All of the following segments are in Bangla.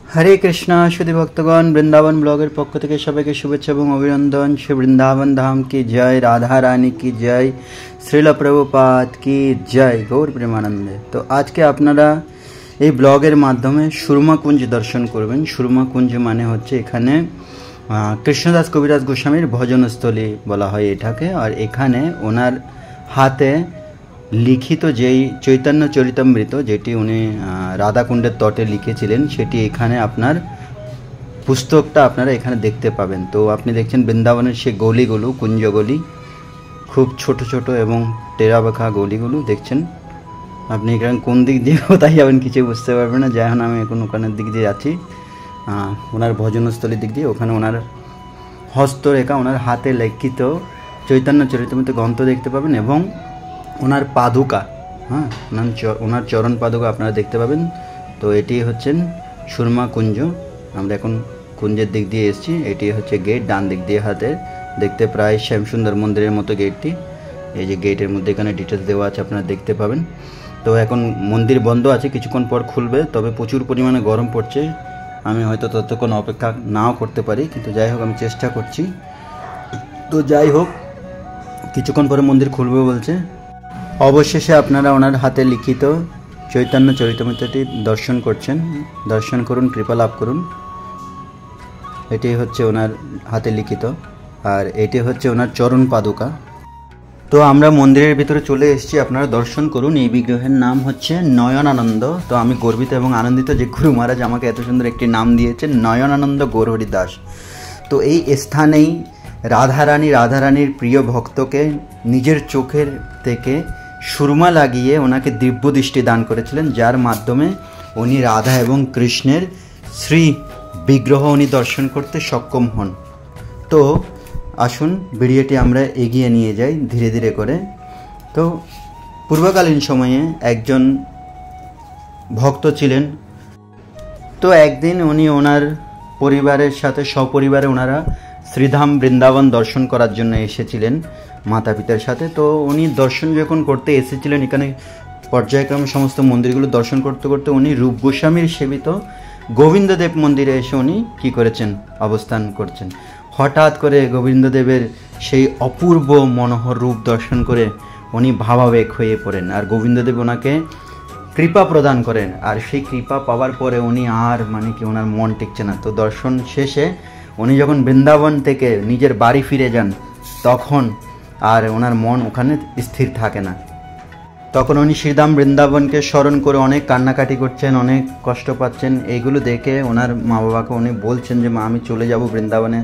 हरे कृष्णा शुद्धि भक्तगण वृंदावन ब्लॉगर पक्ष থেকে সবাইকে শুভেচ্ছা এবং অভিনন্দন। श्री वृंदावन धाम की जय, राधा रानी की जय, श्रील प्रभुपाद की जय, गौर प्रेमानंदे। तो आज के আপনারা এই ব্লগের মাধ্যমে সুরমা কুঞ্জ দর্শন করবেন। সুরমা কুঞ্জ মানে হচ্ছে এখানে কৃষ্ণদাস কবিরাজ গোস্বামীর ভজনস্থলী বলা হয় এটাকে। আর এখানে ওনার হাতে লিখিত যেই চৈতন্য চরিতামৃত যেটি উনি রাধাকুণ্ডের তটে লিখেছিলেন সেটি এখানে আপনার পুস্তকটা আপনারা এখানে দেখতে পাবেন। তো আপনি দেখছেন বৃন্দাবনের সেই গলিগুলো, কুঞ্জগলি, খুব ছোট ছোট এবং টেরাবাঁকা গলিগুলো দেখছেন। আপনি এখানে কোন দিক দিয়ে কোথায় যাবেন কিছু বুঝতে পারবেন না। যাই হোক, আমি এখন ওখানের দিক দিয়ে যাচ্ছি, ওনার ভজনস্থলীর দিক দিয়ে। ওখানে ওনার হস্তরেখা, ওনার হাতে লিখিত চৈতন্য চরিতামৃত গ্রন্থ দেখতে পাবেন এবং ওনার পাদুকা, ওনার চরণ পাদুকা আপনারা দেখতে পাবেন। তো এটি হচ্ছেন সুরমা কুঞ্জ। আমরা এখন কুঞ্জের দিক দিয়ে এসেছি। এটি হচ্ছে গেট, ডান দিক দিয়ে হাতে দেখতে প্রায় শ্যামসুন্দর মন্দিরের মতো গেটটি। এই যে গেটের মধ্যে এখানে ডিটেলস দেওয়া আছে, আপনারা দেখতে পাবেন। তো এখন মন্দির বন্ধ আছে, কিছুক্ষণ পর খুলবে, তবে প্রচুর পরিমাণে গরম পড়ছে। আমি হয়তো ততক্ষণ অপেক্ষা নাও করতে পারি, কিন্তু যাই হোক আমি চেষ্টা করছি। তো যাই হোক, কিছুক্ষণ পরে মন্দির খুলবে বলছে। অবশেষে আপনারা ওনার হাতে লিখিত চৈতন্য চরিতামৃতটি দর্শন করছেন। দর্শন করুন, কৃপা লাভ করুন। এটি হচ্ছে ওনার হাতে লিখিত, আর এটি হচ্ছে ওনার চরণ পাদুকা। তো আমরা মন্দিরের ভিতরে চলে এসেছি, আপনারা দর্শন করুন। এই বিগ্রহের নাম হচ্ছে নয়নানন্দ। তো আমি গর্বিত এবং আনন্দিত যে গুরু মহারাজ আমাকে এত সুন্দর একটি নাম দিয়েছেন, নয়নানন্দ গৌরহরি দাস। তো এই স্থানেই রাধারানীর প্রিয় ভক্তকে নিজের চোখের থেকে সুরমা লাগিয়ে ওনাকে দিব্য দৃষ্টি দান করেছিলেন, যার মাধ্যমে উনি রাধা এবং কৃষ্ণের শ্রী বিগ্রহ উনি দর্শন করতে সক্ষম হন। তো আসুন ভিডিওটি আমরা এগিয়ে নিয়ে যাই ধীরে ধীরে করে। তো পূর্বকালীন সময়ে একজন ভক্ত ছিলেন। তো একদিন উনি ওনার পরিবারের সাথে সপরিবারে ওনারা শ্রীধাম বৃন্দাবন দর্শন করার জন্য এসেছিলেন মাতা পিতার সাথে। তো উনি দর্শন যখন করতে এসেছিলেন, এখানে পর্যায়ক্রমে সমস্ত মন্দিরগুলো দর্শন করতে করতে উনি রূপ গোস্বামীর সেবিত গোবিন্দদেব মন্দিরে এসে উনি কী করেছেন, অবস্থান করছেন। হঠাৎ করে গোবিন্দদেবের সেই অপূর্ব মনোহর রূপ দর্শন করে উনি ভাবাবেগ হয়ে পড়েন, আর গোবিন্দদেব ওনাকে কৃপা প্রদান করেন। আর সেই কৃপা পাওয়ার পরে উনি আর ওনার মন টিকছে না। তো দর্শন শেষে উনি যখন বৃন্দাবন থেকে নিজের বাড়ি ফিরে যান, তখন আর ওনার মন ওখানে স্থির থাকে না। তখন উনি শ্রীধাম বৃন্দাবনকে স্মরণ করে অনেক কান্নাকাটি করছেন, অনেক কষ্ট পাচ্ছেন। এইগুলো দেখে ওনার মা বাবাকে উনি বলছেন যে মা, আমি চলে যাব বৃন্দাবনে।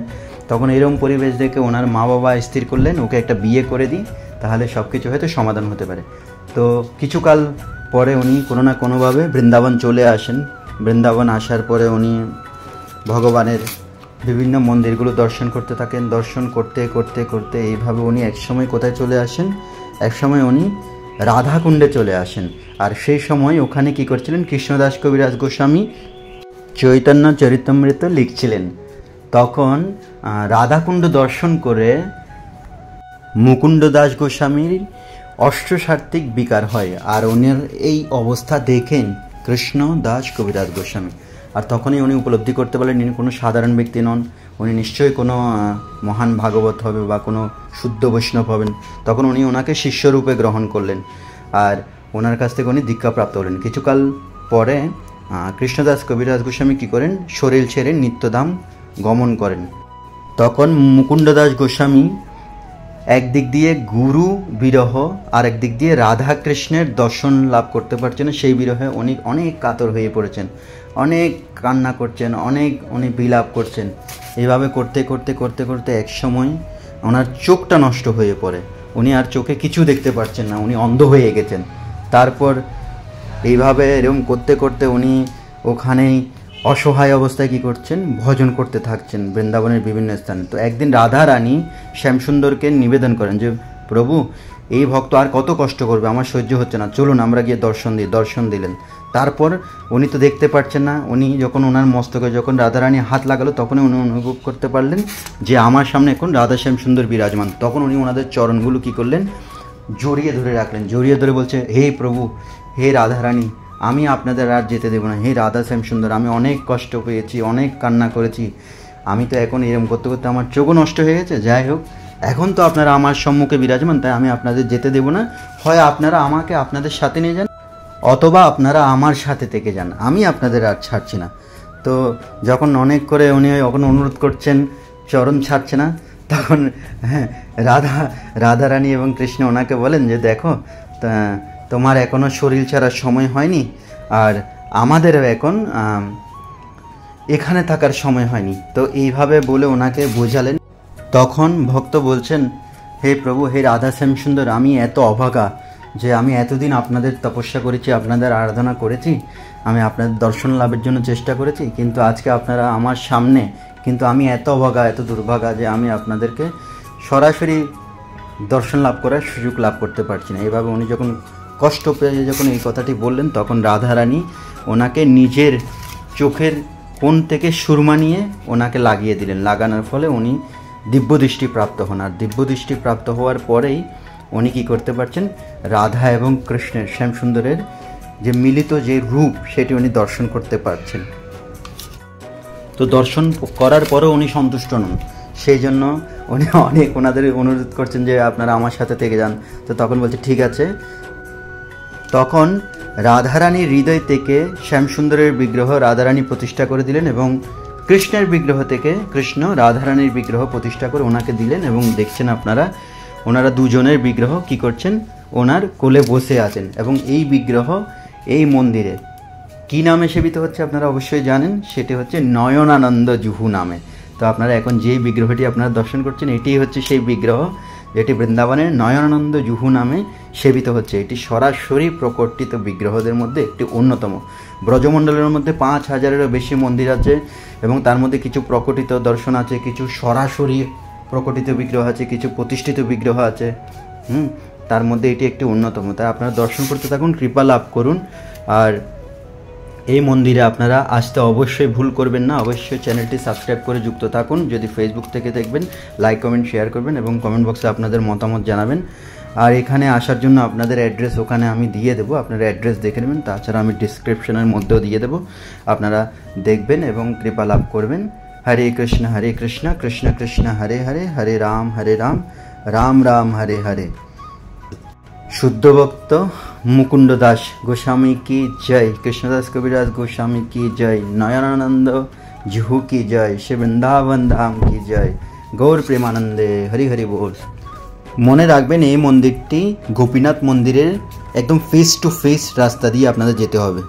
তখন এরকম পরিবেশ দেখে ওনার মা বাবা স্থির করলেন ওকে একটা বিয়ে করে দিই, তাহলে সব কিছু হয়তো সমাধান হতে পারে। তো কিছুকাল পরে উনি কোনো না কোনোভাবে বৃন্দাবন চলে আসেন। বৃন্দাবন আসার পরে উনি ভগবানের বিভিন্ন মন্দিরগুলো দর্শন করতে থাকেন। দর্শন করতে করতে করতে এইভাবে উনি একসময় কোথায় চলে আসেন, একসময় উনি রাধাকুণ্ডে চলে আসেন। আর সেই সময় ওখানে কি করছিলেন, কৃষ্ণদাস কবিরাজ গোস্বামী চৈতন্য চরিতামৃত লিখছিলেন। তখন রাধাকুণ্ড দর্শন করে মুকুন্দ দাস গোস্বামীর অষ্টসাত্ত্বিক বিকার হয়, আর ওনার এই অবস্থা দেখেন কৃষ্ণ দাস কবিরাজ গোস্বামী। আর তখনই উনি উপলব্ধি করতে পারলেন ইনি কোনো সাধারণ ব্যক্তি নন, উনি নিশ্চয়ই কোনো মহান ভাগবত হবে বা কোনো শুদ্ধ বৈষ্ণব হবেন। তখন উনি ওনাকে শিষ্যরূপে গ্রহণ করলেন, আর ওনার কাছ থেকে উনি দীক্ষাপ্রাপ্ত হলেন। কিছুকাল পরে কৃষ্ণদাস কবিরাজ গোস্বামী কী করেন, শরীর ছেড়ে নিত্যধাম গমন করেন। তখন মুকুন্দ দাস গোস্বামী একদিক দিয়ে গুরু বিরহ আর একদিক দিয়ে রাধা কৃষ্ণের দর্শন লাভ করতে পারছেন, সেই বিরহে উনি অনেক কাতর হয়ে পড়েছেন, অনেক কান্না করছেন, উনি বিলাপ করছেন। এইভাবে করতে করতে করতে করতে এক সময় ওনার চোখটা নষ্ট হয়ে পড়ে। উনি আর চোখে কিছু দেখতে পাচ্ছেন না, উনি অন্ধ হয়ে গেছেন। তারপর এইভাবে এরকম করতে করতে উনি ওখানেই অসহায় অবস্থায় কী করছেন, ভজন করতে থাকছেন বৃন্দাবনের বিভিন্ন স্থানে। তো একদিন রাধা রানী শ্যামসুন্দরকে নিবেদন করেন যে প্রভু, এই ভক্ত আর কত কষ্ট করবে, আমার সহ্য হচ্ছে না, চলুন আমরা গিয়ে দর্শন দিই। দর্শন দিলেন। তারপর উনি তো দেখতে পাচ্ছেন না, উনি যখন ওনার মস্তকে যখন রাধারানী হাত লাগালো, তখনই উনি অনুভব করতে পারলেন যে আমার সামনে এখন রাধা শ্যামসুন্দর বিরাজমান। তখন উনি ওনাদের চরণগুলো কী করলেন, জড়িয়ে ধরে রাখলেন। জড়িয়ে ধরে বলছে, হে প্রভু, হে রাধারানী, আমি আপনাদের আর যেতে দেবো না। হে রাধা শ্যাম সুন্দর, আমি অনেক কষ্ট পেয়েছি, অনেক কান্না করেছি, আমি তো এখন এরকম করতে করতে আমার চোখও নষ্ট হয়ে গেছে। যাই হোক, এখন তো আপনারা আমার সম্মুখে বিরাজমান, তাই আমি আপনাদের যেতে দেবো না। হয় আপনারা আমাকে আপনাদের সাথে নিয়ে যান, অথবা আপনারা আমার সাথে থেকে যান, আমি আপনাদের আর ছাড়ছি না। তো যখন অনেক করে উনি এখন অনুরোধ করছেন, চরণ ছাড়ছে না, তখন হ্যাঁ রাধারানী এবং কৃষ্ণ ওনাকে বলেন যে দেখো, তোমার এখনও শরীর ছাড়ার সময় হয়নি, আর আমাদেরও এখন এখানে থাকার সময় হয়নি। তো এইভাবে বলে ওনাকে বোঝালেন। তখন ভক্ত বলছেন, হে প্রভু, হে রাধা শ্যাম সুন্দর, আমি এত অভাগা যে আমি এতদিন আপনাদের তপস্যা করেছি, আপনাদের আরাধনা করেছি, আমি আপনাদের দর্শন লাভের জন্য চেষ্টা করেছি, কিন্তু আজকে আপনারা আমার সামনে, কিন্তু আমি এত অভাগা, এত দুর্ভাগা যে আমি আপনাদেরকে সরাসরি দর্শন লাভ করার সুযোগ লাভ করতে পারছি না। এইভাবে উনি যখন কষ্ট পেয়ে যখন এই কথাটি বললেন, তখন রাধারানী ওনাকে নিজের চোখের কোণ থেকে সুরমা নিয়ে ওনাকে লাগিয়ে দিলেন। লাগানোর ফলে উনি দিব্যদৃষ্টি প্রাপ্ত হন, আর দিব্যদৃষ্টি প্রাপ্ত হওয়ার পরেই উনি কী করতে পারছেন, রাধা এবং কৃষ্ণের শ্যামসুন্দরের যে মিলিত যে রূপ সেটি উনি দর্শন করতে পারছেন। তো দর্শন করার পরেও উনি সন্তুষ্ট নন, সেই জন্য উনি অনেক ওনাদের অনুরোধ করছেন যে আপনারা আমার সাথে থেকে যান। তো তখন বলছে ঠিক আছে। তখন রাধারানীর হৃদয় থেকে শ্যামসুন্দরের বিগ্রহ রাধারানী প্রতিষ্ঠা করে দিলেন, এবং কৃষ্ণের বিগ্রহ থেকে কৃষ্ণ রাধারানীর বিগ্রহ প্রতিষ্ঠা করে ওনাকে দিলেন। এবং দেখছেন আপনারা, ওনারা দুজনের বিগ্রহ কি করছেন, ওনার কোলে বসে আছেন। এবং এই বিগ্রহ এই মন্দিরে কি নামে সেবিত হচ্ছে আপনারা অবশ্যই জানেন, সেটি হচ্ছে নয়নানন্দ জুহু নামে। তো আপনারা এখন যেই বিগ্রহটি আপনারা দর্শন করছেন, এটিই হচ্ছে সেই বিগ্রহ যেটি বৃন্দাবনের নয়নানন্দ জুহু নামে সেবিত হচ্ছে। এটি সরাসরি প্রকটিত বিগ্রহদের মধ্যে একটি অন্যতম। ব্রজমণ্ডলের মধ্যে 5000-এরও বেশি মন্দির আছে, এবং তার মধ্যে কিছু প্রকটিত দর্শন আছে, কিছু সরাসরি প্রকটিত বিগ্রহ আছে, কিছু প্রতিষ্ঠিত বিগ্রহ আছে। তার মধ্যে এটি একটি অন্যতম। তাই আপনারা দর্শন করতে থাকুন, কৃপা লাভ করুন। আর এই মন্দিরে আপনারা আসতে অবশ্যই ভুল করবেন না। অবশ্যই চ্যানেলটি সাবস্ক্রাইব করে যুক্ত থাকুন। যদি ফেসবুক থেকে দেখবেন, লাইক কমেন্ট শেয়ার করবেন, এবং কমেন্ট বক্সে আপনাদের মতামত জানাবেন। আর এখানে আসার জন্য আপনাদের অ্যাড্রেস ওখানে আমি দিয়ে দেবো, আপনারা অ্যাড্রেস দেখে নেবেন। তাছাড়া আমি ডিসক্রিপশনের মধ্যেও দিয়ে দেবো, আপনারা দেখবেন এবং কৃপা লাভ করবেন। হরে কৃষ্ণ কৃষ্ণ কৃষ্ণ হরে হরে, হরে রাম রাম রাম হরে হরে। শুদ্ধ ভক্ত মুকুন্দ দাস গোস্বামী কি জয়, কৃষ্ণদাস কবিরাজ গোস্বামী কি জয়, নয়নানন্দ জুহু কি জয়, শ্রী বৃন্দাবন ধাম কি জয়, গৌর প্রেমানন্দে হরি হরি বল। মনে রাখবেন, এই মন্দিরটি গোপীনাথ মন্দিরের একদম ফেস টু ফেস রাস্তা দিয়ে আপনাদের যেতে হবে।